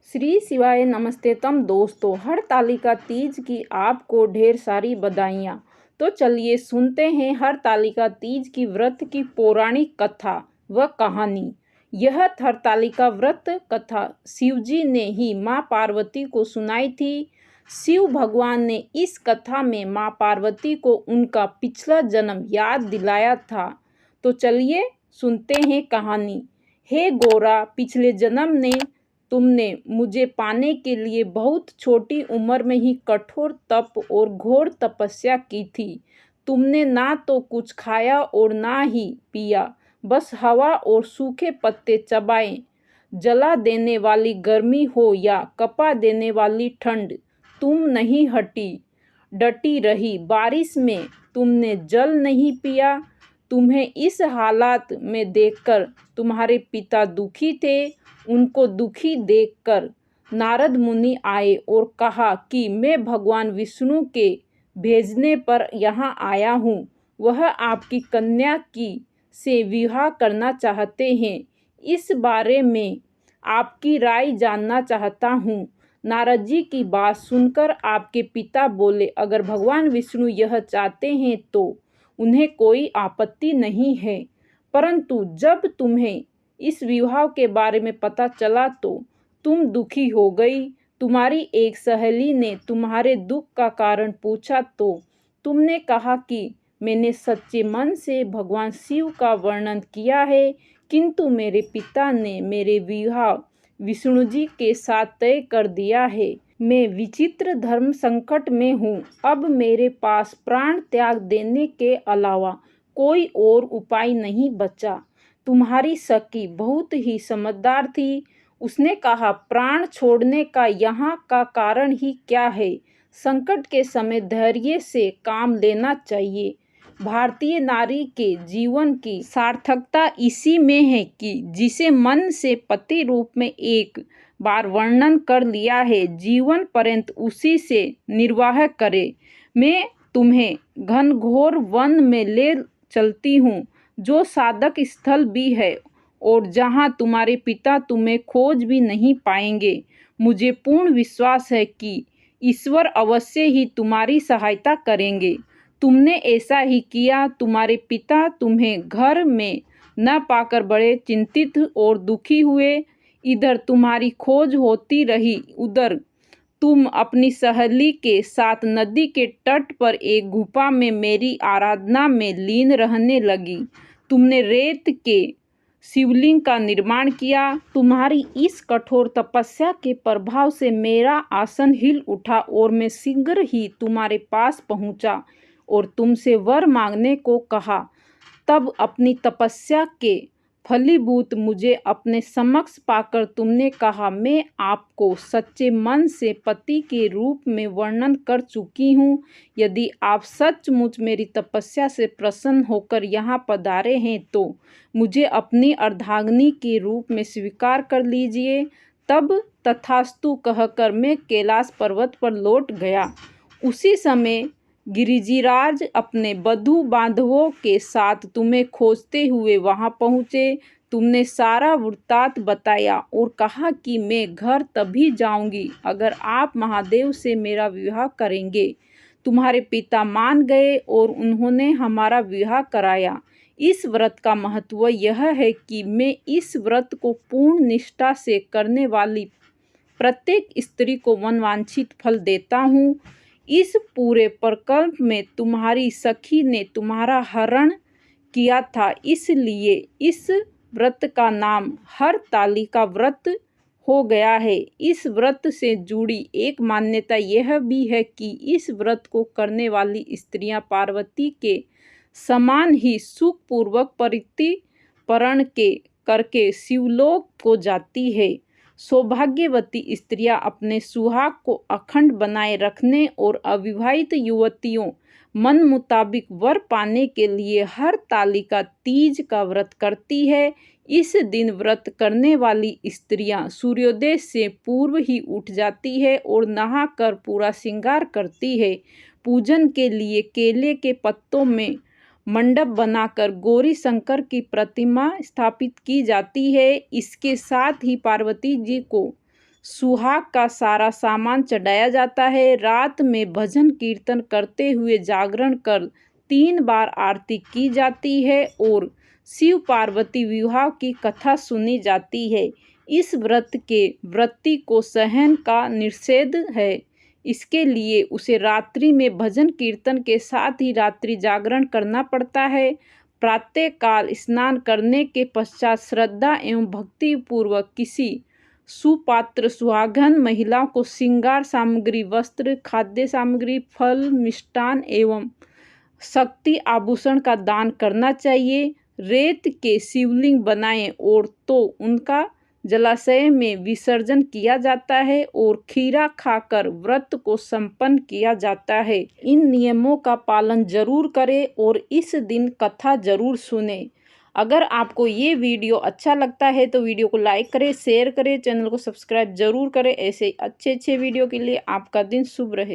श्री शिवाय नमस्तेतम दोस्तों, हरतालिका तीज की आपको ढेर सारी बधाइयाँ। तो चलिए सुनते हैं हरतालिका तीज की व्रत की पौराणिक कथा व कहानी। यह हरतालिका व्रत कथा शिवजी ने ही माँ पार्वती को सुनाई थी। शिव भगवान ने इस कथा में माँ पार्वती को उनका पिछला जन्म याद दिलाया था। तो चलिए सुनते हैं कहानी। हे गौरा, पिछले जन्म ने तुमने मुझे पाने के लिए बहुत छोटी उम्र में ही कठोर तप और घोर तपस्या की थी। तुमने ना तो कुछ खाया और ना ही पिया, बस हवा और सूखे पत्ते चबाए। जला देने वाली गर्मी हो या कपा देने वाली ठंड, तुम नहीं हटी, डटी रही। बारिश में तुमने जल नहीं पिया। तुम्हें इस हालात में देखकर तुम्हारे पिता दुखी थे। उनको दुखी देखकर नारद मुनि आए और कहा कि मैं भगवान विष्णु के भेजने पर यहाँ आया हूँ। वह आपकी कन्या की से विवाह करना चाहते हैं। इस बारे में आपकी राय जानना चाहता हूँ। नारद जी की बात सुनकर आपके पिता बोले, अगर भगवान विष्णु यह चाहते हैं तो उन्हें कोई आपत्ति नहीं है, परंतु जब तुम्हें इस विवाह के बारे में पता चला तो तुम दुखी हो गई। तुम्हारी एक सहेली ने तुम्हारे दुख का कारण पूछा तो तुमने कहा कि मैंने सच्चे मन से भगवान शिव का वर्णन किया है, किंतु मेरे पिता ने मेरे विवाह विष्णु जी के साथ तय कर दिया है। मैं विचित्र धर्म संकट में हूँ। अब मेरे पास प्राण त्याग देने के अलावा कोई और उपाय नहीं बचा। तुम्हारी सखी बहुत ही समझदार थी। उसने कहा, प्राण छोड़ने का यहाँ का कारण ही क्या है? संकट के समय धैर्य से काम लेना चाहिए। भारतीय नारी के जीवन की सार्थकता इसी में है कि जिसे मन से पति रूप में एक बार वर्णन कर लिया है, जीवन पर्यंत उसी से निर्वाह करे। मैं तुम्हें घनघोर वन में ले चलती हूँ, जो साधक स्थल भी है और जहाँ तुम्हारे पिता तुम्हें खोज भी नहीं पाएंगे। मुझे पूर्ण विश्वास है कि ईश्वर अवश्य ही तुम्हारी सहायता करेंगे। तुमने ऐसा ही किया। तुम्हारे पिता तुम्हें घर में न पाकर बड़े चिंतित और दुखी हुए। इधर तुम्हारी खोज होती रही, उधर तुम अपनी सहेली के साथ नदी के तट पर एक गुफा में मेरी आराधना में लीन रहने लगी। तुमने रेत के शिवलिंग का निर्माण किया। तुम्हारी इस कठोर तपस्या के प्रभाव से मेरा आसन हिल उठा और मैं शीघ्र ही तुम्हारे पास पहुंचा और तुमसे वर मांगने को कहा। तब अपनी तपस्या के फलीभूत मुझे अपने समक्ष पाकर तुमने कहा, मैं आपको सच्चे मन से पति के रूप में वर्णन कर चुकी हूँ। यदि आप सचमुच मेरी तपस्या से प्रसन्न होकर यहाँ पधारे हैं तो मुझे अपनी अर्धांगिनी के रूप में स्वीकार कर लीजिए। तब तथास्तु कहकर मैं कैलाश पर्वत पर लौट गया। उसी समय गिरिजीराज अपने बंधु बांधवों के साथ तुम्हें खोजते हुए वहां पहुंचे। तुमने सारा वृत्तांत बताया और कहा कि मैं घर तभी जाऊंगी अगर आप महादेव से मेरा विवाह करेंगे। तुम्हारे पिता मान गए और उन्होंने हमारा विवाह कराया। इस व्रत का महत्व यह है कि मैं इस व्रत को पूर्ण निष्ठा से करने वाली प्रत्येक स्त्री को मनवांछित फल देता हूँ। इस पूरे प्रकल्प में तुम्हारी सखी ने तुम्हारा हरण किया था, इसलिए इस व्रत का नाम हरतालिका व्रत हो गया है। इस व्रत से जुड़ी एक मान्यता यह भी है कि इस व्रत को करने वाली स्त्रियां पार्वती के समान ही सुखपूर्वक परित्याग करके शिवलोक को जाती है। सौभाग्यवती स्त्रियां अपने सुहाग को अखंड बनाए रखने और अविवाहित युवतियों मन मुताबिक वर पाने के लिए हरतालिका तीज का व्रत करती है। इस दिन व्रत करने वाली स्त्रियां सूर्योदय से पूर्व ही उठ जाती है और नहाकर पूरा श्रृंगार करती है। पूजन के लिए केले के पत्तों में मंडप बनाकर गौरी शंकर की प्रतिमा स्थापित की जाती है। इसके साथ ही पार्वती जी को सुहाग का सारा सामान चढ़ाया जाता है। रात में भजन कीर्तन करते हुए जागरण कर 3 बार आरती की जाती है और शिव पार्वती विवाह की कथा सुनी जाती है। इस व्रत के व्रती को सहन का निषेध है, इसके लिए उसे रात्रि में भजन कीर्तन के साथ ही रात्रि जागरण करना पड़ता है। प्रातःकाल स्नान करने के पश्चात श्रद्धा एवं भक्ति पूर्वक किसी सुपात्र सुहागन महिलाओं को श्रृंगार सामग्री, वस्त्र, खाद्य सामग्री, फल, मिष्टान एवं शक्ति आभूषण का दान करना चाहिए। रेत के शिवलिंग बनाएं और तो उनका जलाशय में विसर्जन किया जाता है और खीरा खाकर व्रत को संपन्न किया जाता है। इन नियमों का पालन जरूर करें और इस दिन कथा जरूर सुनें। अगर आपको ये वीडियो अच्छा लगता है तो वीडियो को लाइक करें, शेयर करें, चैनल को सब्सक्राइब जरूर करें। ऐसे अच्छे वीडियो के लिए आपका दिन शुभ रहे।